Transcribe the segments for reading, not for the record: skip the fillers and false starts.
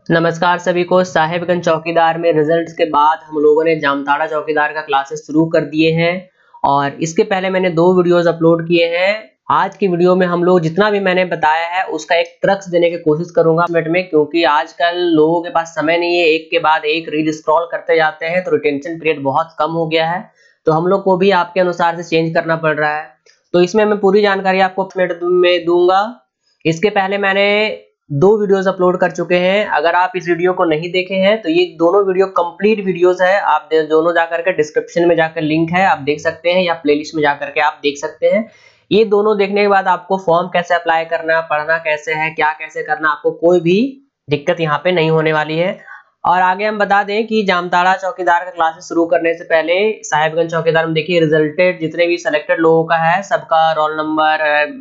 नमस्कार सभी को। साहेबगंज चौकीदार में रिजल्ट्स के बाद हम लोगों ने जामताड़ा चौकीदार का क्लासेस शुरू कर दिए हैं और इसके पहले मैंने 2 वीडियोस अपलोड किए हैं। आज की वीडियो में हम लोग जितना भी मैंने बताया है उसका एक क्रक्स देने की कोशिश करूंगा मिनट में, क्योंकि आजकल लोगों के पास समय नहीं है, एक के बाद एक रीड स्क्रॉल करते जाते हैं तो रिटेंशन पीरियड बहुत कम हो गया है, तो हम लोग को भी आपके अनुसार से चेंज करना पड़ रहा है। तो इसमें मैं पूरी जानकारी आपको मिनट में दूंगा। इसके पहले मैंने 2 वीडियोस अपलोड कर चुके हैं। अगर आप इस वीडियो को नहीं देखे हैं तो ये दोनों वीडियो कंप्लीट वीडियोस है, आप दोनों जाकर के डिस्क्रिप्शन में जाकर लिंक है, आप देख सकते हैं, या प्लेलिस्ट में जाकर के आप देख सकते हैं। ये दोनों देखने के बाद आपको फॉर्म कैसे अप्लाई करना, पढ़ना कैसे है, क्या कैसे करना, आपको कोई भी दिक्कत यहाँ पे नहीं होने वाली है। और आगे हम बता दें कि जामताड़ा चौकीदार का क्लासेस शुरू करने से पहले साहेबगंज चौकीदार में देखिए रिजल्टेड जितने भी सिलेक्टेड लोगों का है सबका रोल नंबर,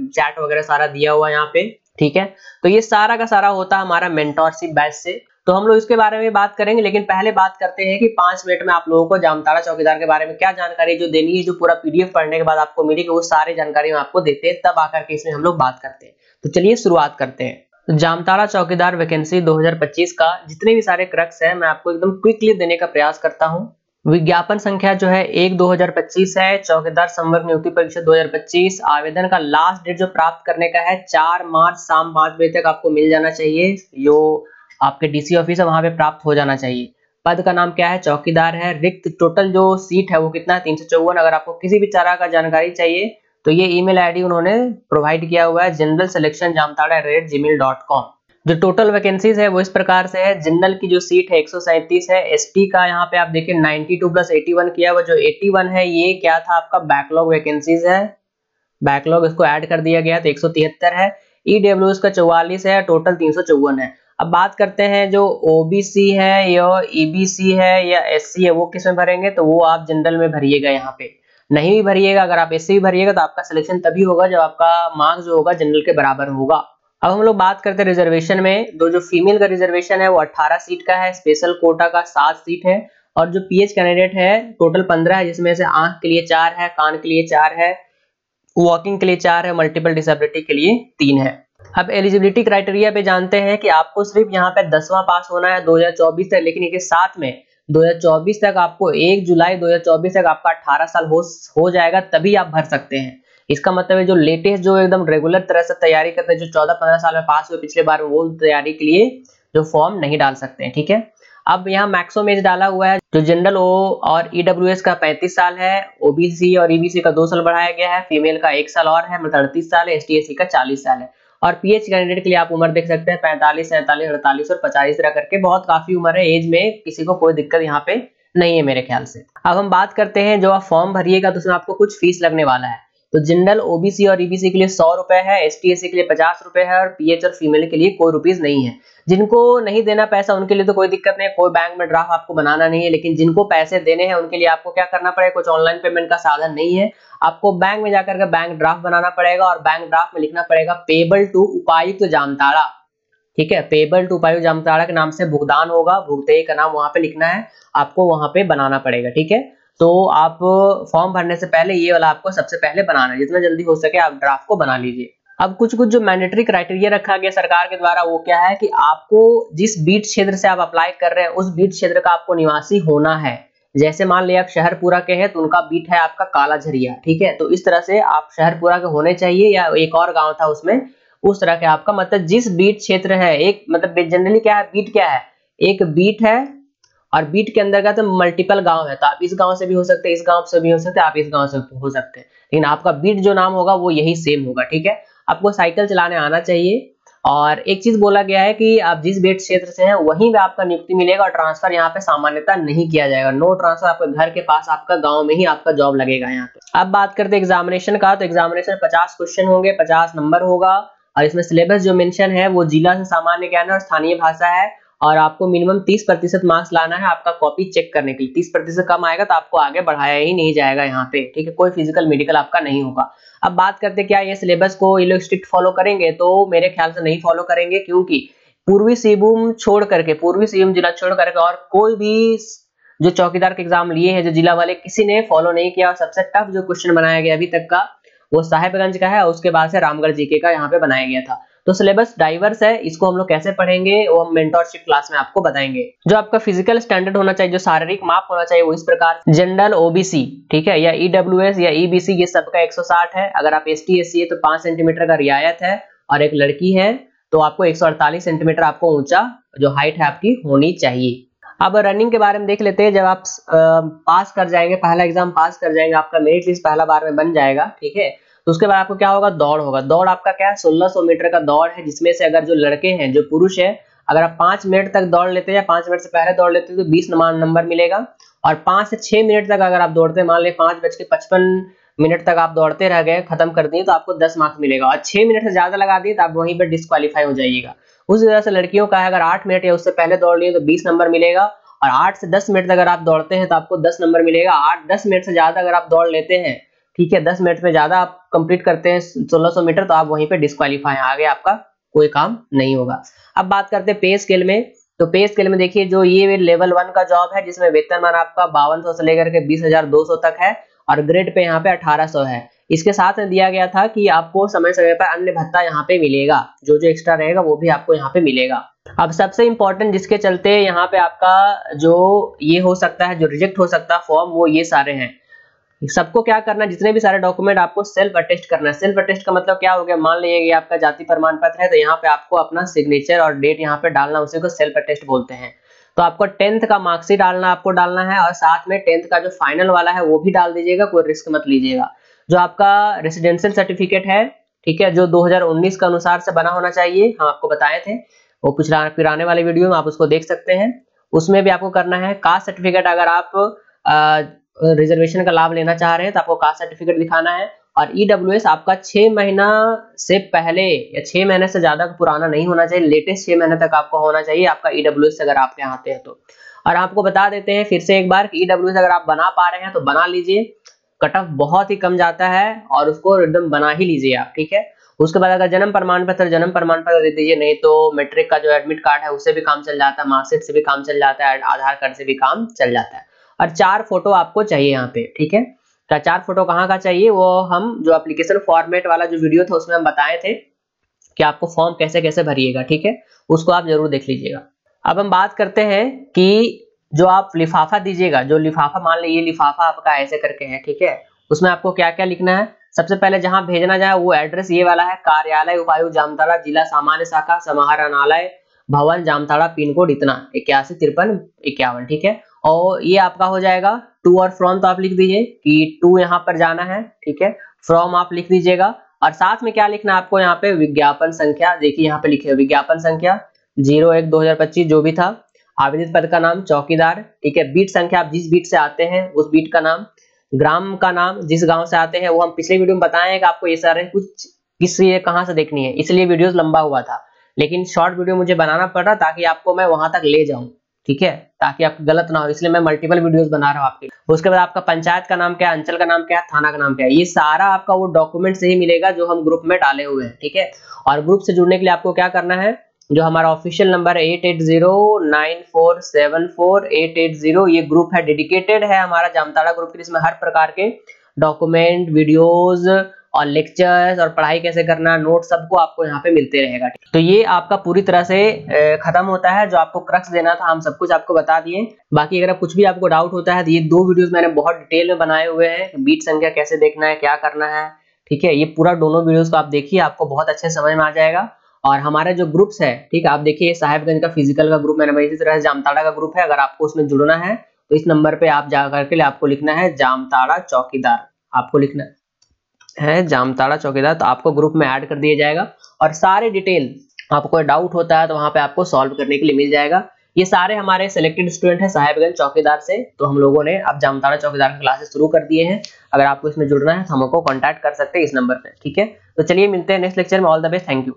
चैट वगैरह सारा दिया हुआ है यहाँ पे, ठीक है। तो ये सारा का सारा होता है हमारा मेंटोरशिप बैच से, तो हम लोग इसके बारे में बात करेंगे। लेकिन पहले बात करते हैं कि 5 मिनट में आप लोगों को जामताड़ा चौकीदार के बारे में क्या जानकारी जो देनी है, जो पूरा पीडीएफ पढ़ने के बाद आपको मिलेगी, वो सारी जानकारी हम आपको देते हैं, तब आकर के इसमें हम लोग बात करते हैं। तो चलिए शुरुआत करते हैं। तो जामताड़ा चौकीदार वैकेंसी 2025 का जितने भी सारे क्रक्स है मैं आपको एकदम क्विकली देने का प्रयास करता हूँ। विज्ञापन संख्या जो है 1/2025 है। चौकीदार संवर्ग नियुक्ति परीक्षा 2025। आवेदन का लास्ट डेट जो प्राप्त करने का है 4 मार्च शाम 5 बजे तक आपको मिल जाना चाहिए, जो आपके डीसी ऑफिस है वहां पे प्राप्त हो जाना चाहिए। पद का नाम क्या है? चौकीदार है। रिक्त टोटल जो सीट है वो कितना है? 354। अगर आपको किसी भी तरह का जानकारी चाहिए तो ये ईमेल आईडी उन्होंने प्रोवाइड किया हुआ है, generalselectionjamtada@gmail.com। जो टोटल वैकेंसीज है वो इस प्रकार से है। जनरल की जो सीट है 137 है। एसटी का यहाँ पे आप देखिए 92 + 81 किया हुआ, जो 81 है ये क्या था आपका बैकलॉग वैकेंसीज है, बैकलॉग इसको ऐड कर दिया गया तो 173 है। ईडब्ल्यूएस का 44 है, टोटल 354 है। अब बात करते हैं जो ओबीसी है या ईबीसी है या एससी है वो किस में भरेंगे, तो वो आप जनरल में भरिएगा। यहाँ पे नहीं भी भरिएगा, अगर आप एससी भी भरिएगा तो आपका सिलेक्शन तभी होगा जब आपका मार्क्स जो होगा जनरल के बराबर होगा। अब हम लोग बात करते हैं रिजर्वेशन में। जो फीमेल का रिजर्वेशन है वो 18 सीट का है, स्पेशल कोटा का 7 सीट है, और जो पीएच कैंडिडेट है टोटल 15 है, जिसमें से आंख के लिए 4 है, कान के लिए 4 है, वॉकिंग के लिए 4 है, मल्टीपल डिसेबिलिटी के लिए 3 है। अब एलिजिबिलिटी क्राइटेरिया पे जानते हैं कि आपको सिर्फ यहाँ पे 10वां पास होना है 2024 तक, लेकिन इसके साथ में 2024 तक आपको 1 जुलाई 2024 तक आपका 18 साल हो जाएगा, तभी आप भर सकते हैं। इसका मतलब है जो लेटेस्ट जो एकदम रेगुलर तरह से तैयारी करते हैं, जो 14-15 साल में पास हुए पिछले बार, वो तैयारी के लिए जो फॉर्म नहीं डाल सकते हैं, ठीक है। अब यहाँ मैक्सिमम एज डाला हुआ है, जो जनरल ओ और ईडब्ल्यूएस का 35 साल है, ओबीसी और ईबीसी का 2 साल बढ़ाया गया है, फीमेल का 1 साल और है, मतलब 38 साल है, एसटी/एससी का 40 साल है। और पीएच कैंडिडेट के लिए आप उम्र देख सकते हैं 45, 47, 48 और 50, इस तरह करके बहुत काफी उम्र है। एज में किसी को कोई दिक्कत यहाँ पे नहीं है मेरे ख्याल से। अब हम बात करते हैं जो आप फॉर्म भरिएगा तो उसमें आपको कुछ फीस लगने वाला है। तो जनरल ओबीसी और ईबीसी के लिए 100 रुपए है, एसटी/एससी के लिए 50 रुपए है, और पीएच और फीमेल के लिए कोई रुपीज नहीं है। जिनको नहीं देना पैसा उनके लिए तो कोई दिक्कत नहीं, कोई बैंक में ड्राफ्ट आपको बनाना नहीं है, लेकिन जिनको पैसे देने हैं उनके लिए आपको क्या करना पड़ेगा, कुछ ऑनलाइन पेमेंट का साधन नहीं है, आपको बैंक में जाकर के बैंक ड्राफ्ट बनाना पड़ेगा, और बैंक ड्राफ्ट में लिखना पड़ेगा पेबल टू उपायुक्त जामताड़ा, ठीक है। पेबल टू उपायुक्त जामताड़ा के नाम से भुगतान होगा, भुगतेय का नाम वहां पे लिखना है, आपको वहां पे बनाना पड़ेगा, ठीक है। तो आप फॉर्म भरने से पहले ये वाला आपको सबसे पहले बनाना है, जितना जल्दी हो सके आप ड्राफ्ट को बना लीजिए। अब कुछ जो मैंडेटरी क्राइटेरिया रखा गया सरकार के द्वारा वो क्या है कि आपको जिस बीट क्षेत्र से आप अप्लाई कर रहे हैं उस बीट क्षेत्र का आपको निवासी होना है। जैसे मान लिया आप शहरपुरा के हैं तो उनका बीट है आपका काला झरिया, ठीक है। तो इस तरह से आप शहरपुरा के होने चाहिए, या एक और गांव था उसमें उस तरह के आपका, मतलब जिस बीट क्षेत्र है, एक मतलब जनरली क्या है, बीट क्या है, एक बीट है और बीट के अंदर का तो मल्टीपल गांव है, तो आप इस गांव से भी हो सकते हैं, इस गांव से भी हो सकते हैं, आप इस गांव से हो सकते हैं, लेकिन आपका बीट जो नाम होगा वो यही सेम होगा, ठीक है। आपको साइकिल चलाने आना चाहिए। और एक चीज बोला गया है कि आप जिस बीट क्षेत्र से हैं वहीं पे आपका नियुक्ति मिलेगा, और ट्रांसफर यहाँ पे सामान्यता नहीं किया जाएगा। नो ट्रांसफर, आपके घर के पास आपका गांव में ही आपका जॉब लगेगा यहाँ पे। अब बात करते हैं एग्जामिनेशन का, तो एग्जामिनेशन 50 क्वेश्चन होंगे, 50 नंबर होगा, और इसमें सिलेबस जो मेंशन है वो जिला से सामान्य ज्ञान और स्थानीय भाषा है, और आपको मिनिमम 30% मार्क्स लाना है आपका कॉपी चेक करने के लिए। 30% कम आएगा तो आपको आगे बढ़ाया ही नहीं जाएगा यहाँ पे, ठीक है। कोई फिजिकल मेडिकल आपका नहीं होगा। अब बात करते हैं क्या ये सिलेबस को ये लोग स्ट्रिक्ट फॉलो करेंगे, तो मेरे ख्याल से नहीं फॉलो करेंगे, क्योंकि पूर्वी सिंहभूम छोड़ करके, पूर्वी सिंहभूम जिला छोड़ करके और कोई भी जो चौकीदार के एग्जाम लिए हैं जो जिला वाले, किसी ने फॉलो नहीं किया। और सबसे टफ जो क्वेश्चन बनाया गया अभी तक का वो साहेबगंज का है, उसके बाद से रामगढ़ जीके का यहाँ पे बनाया गया था। तो सिलेबस डाइवर्स है, इसको हम लोग कैसे पढ़ेंगे वो हम मेंटरशिप क्लास में आपको बताएंगे। जो आपका फिजिकल स्टैंडर्ड होना चाहिए, जो शारीरिक माप होना चाहिए वो इस प्रकार जनरल ओबीसी, ठीक है, या ईडब्ल्यूएस या ईबीसी, ये सबका 160 है। अगर आप एसटी एससी है तो 5 सेंटीमीटर का रियायत है, और एक लड़की है तो आपको 148 सेंटीमीटर आपको ऊंचा जो हाइट है आपकी होनी चाहिए। अब रनिंग के बारे में देख लेते हैं। जब आप पास कर जाएंगे, पहला एग्जाम पास कर जाएंगे, आपका मेरिट लिस्ट पहला बार में बन जाएगा, ठीक है, तो उसके बाद आपको क्या होगा, दौड़ होगा। दौड़ आपका क्या है, 1600 मीटर का दौड़ है, जिसमें से अगर जो लड़के हैं, जो पुरुष है, अगर आप 5 मिनट तक दौड़ लेते हैं या 5 मिनट से पहले दौड़ लेते हैं तो 20 नंबर मिलेगा। और 5 से 6 मिनट तक अगर आप दौड़ते हैं, मान लें 5:55 मिनट तक आप दौड़ते रह गए, खत्म कर दिए, तो आपको 10 मार्क्स मिलेगा। और 6 मिनट से ज्यादा लगा दिए तो आप वहीं पर डिस्क्वालीफाई हो जाइएगा। उस वजह से लड़कियों का है, अगर 8 मिनट या उससे पहले दौड़ लिए तो 20 नंबर मिलेगा, और 8 से 10 मिनट तक अगर आप दौड़ते हैं तो आपको 10 नंबर मिलेगा। 8-10 मिनट से ज्यादा अगर आप दौड़ लेते हैं, ठीक है, 10 मिनट में ज्यादा आप कंप्लीट करते हैं 1600 मीटर, तो आप वहीं पे डिस्क्वालीफाई हैं, आगे आपका कोई काम नहीं होगा। अब बात करते हैं पे स्केल में। तो पे स्केल में देखिए, जो ये लेवल 1 का जॉब है, जिसमें वेतनमान आपका 5200 से लेकर के 20,200 तक है, और ग्रेड पे यहाँ पे 1800 है। इसके साथ में दिया गया था कि आपको समय समय पर अन्य भत्ता यहाँ पे मिलेगा, जो जो एक्स्ट्रा रहेगा वो भी आपको यहाँ पे मिलेगा। अब सबसे इंपॉर्टेंट जिसके चलते यहाँ पे आपका जो ये हो सकता है, जो रिजेक्ट हो सकता है फॉर्म, वो ये सारे हैं। सबको क्या करना है, जितने भी सारे डॉक्यूमेंट आपको सेल्फ अटेस्ट करना है। सेल्फ अटेस्ट का मतलब क्या हो गया, मान लीजिए कि आपका जाति प्रमाण पत्र है, तो यहाँ पे आपको अपना सिग्नेचर और डेट यहाँ पे डालना, उसी को सेल्फ अटेस्ट बोलते हैं। तो आपको 10th का मार्कशीट आपको डालना है, और साथ में 10th का जो फाइनल वाला है वो भी डाल दीजिएगा, कोई रिस्क मत लीजिएगा। जो आपका रेसिडेंशियल सर्टिफिकेट है, ठीक है, जो 2019 के अनुसार से बना होना चाहिए, हम आपको बताए थे, वो पिछला पुराने वाले वीडियो में आप उसको देख सकते हैं। उसमें भी आपको करना है। कास्ट सर्टिफिकेट, अगर आप रिजर्वेशन का लाभ लेना चाह रहे हैं तो आपको कास्ट सर्टिफिकेट दिखाना है। और ईडब्ल्यूएस आपका 6 महीना से पहले या 6 महीने से ज्यादा पुराना नहीं होना चाहिए, लेटेस्ट 6 महीने तक आपको होना चाहिए आपका ईडब्ल्यूएस अगर आप यहाँ आते हैं तो। और आपको बता देते हैं फिर से एक बार कि ईडब्ल्यूएस अगर आप बना पा रहे हैं तो बना लीजिए, कट ऑफ बहुत ही कम जाता है, और उसको एकदम बना ही लीजिए आप, ठीक है। उसके बाद अगर जन्म प्रमाण पत्र दे दीजिए, नहीं तो मैट्रिक का जो एडमिट कार्ड है उससे भी काम चल जाता है, मार्कशीट से भी काम चल जाता है, आधार कार्ड से भी काम चल जाता है। और 4 फोटो आपको चाहिए यहाँ पे, ठीक है। तो 4 फोटो कहाँ का चाहिए, वो हम जो एप्लीकेशन फॉर्मेट वाला जो वीडियो था उसमें हम बताए थे कि आपको फॉर्म कैसे कैसे भरिएगा, ठीक है, उसको आप जरूर देख लीजिएगा। अब हम बात करते हैं कि जो आप लिफाफा दीजिएगा, जो लिफाफा, मान लीजिए लिफाफा आपका ऐसे करके है, ठीक है, उसमें आपको क्या क्या लिखना है। सबसे पहले जहां भेजना जाए वो एड्रेस ये वाला है, कार्यालय उपायुक्त जामताड़ा, जिला सामान्य शाखा समाहरणालय भवन जामताड़ा, पिन कोड इतना 815351, ठीक है। और ये आपका हो जाएगा। टू और फ्रॉम तो आप लिख दीजिए कि टू यहाँ पर जाना है, ठीक है, फ्रॉम आप लिख दीजिएगा। और साथ में क्या लिखना है आपको यहाँ पे, विज्ञापन संख्या, देखिए यहाँ पे लिखे विज्ञापन संख्या 01/2025 जो भी था, आवेदित पद का नाम चौकीदार, ठीक है, बीट संख्या, आप जिस बीट से आते हैं उस बीट का नाम, ग्राम का नाम, जिस गांव से आते हैं, वो हम पिछले वीडियो में बताए हैं कि आपको ये सारे कुछ किस कहां से देखनी है, इसलिए वीडियोस लंबा हुआ था, लेकिन शॉर्ट वीडियो मुझे बनाना पड़ रहा ताकि आपको मैं वहां तक ले जाऊं, ठीक है, ताकि आप गलत ना हो, इसलिए मैं मल्टीपल वीडियोस बना रहा हूं आपके। उसके बाद आपका पंचायत का नाम क्या है, अंचल का नाम क्या है, थाना का नाम क्या है, ये सारा आपका वो डॉक्यूमेंट से ही मिलेगा जो हम ग्रुप में डाले हुए हैं, ठीक है। और ग्रुप से जुड़ने के लिए आपको क्या करना है, जो हमारा ऑफिशियल नंबर है 8809474880, ये ग्रुप है, डेडिकेटेड है हमारा जामताड़ा ग्रुप के, जिसमें हर प्रकार के डॉक्यूमेंट, वीडियोस और लेक्चर्स और पढ़ाई कैसे करना, नोट, सबको आपको यहाँ पे मिलते रहेगा। तो ये आपका पूरी तरह से खत्म होता है। जो आपको क्रक्स देना था हम सब कुछ आपको बता दिए। बाकी अगर कुछ भी आपको डाउट होता है तो ये 2 वीडियोस मैंने बहुत डिटेल में बनाए हुए हैं, बीट संख्या कैसे देखना है, क्या करना है, ठीक है, ये पूरा दोनों वीडियोस को आप देखिए, आपको बहुत अच्छे समझ में आ जाएगा। और हमारे जो ग्रुप्स है, ठीक है, आप देखिए साहेबगंज का फिजिकल का ग्रुप मैंने, इसी तरह से जामताड़ा का ग्रुप है, अगर आपको उसमें जुड़ना है तो इस नंबर पे आप जा करके आपको लिखना है जामताड़ा चौकीदार, आपको लिखना है जामताड़ा चौकीदार, तो आपको ग्रुप में ऐड कर दिया जाएगा। और सारे डिटेल आपको कोई डाउट होता है तो वहां पे आपको सॉल्व करने के लिए मिल जाएगा। ये सारे हमारे सिलेक्टेड स्टूडेंट हैं साहेबगंज चौकीदार से, तो हम लोगों ने अब जामताड़ा चौकीदार की क्लासेस शुरू कर दिए हैं। अगर आपको इसमें जुड़ना है तो हमको कांटेक्ट कर सकते हैं इस नंबर पे, ठीक है। तो चलिए मिलते हैं नेक्स्ट लेक्चर में। All the best, thank you.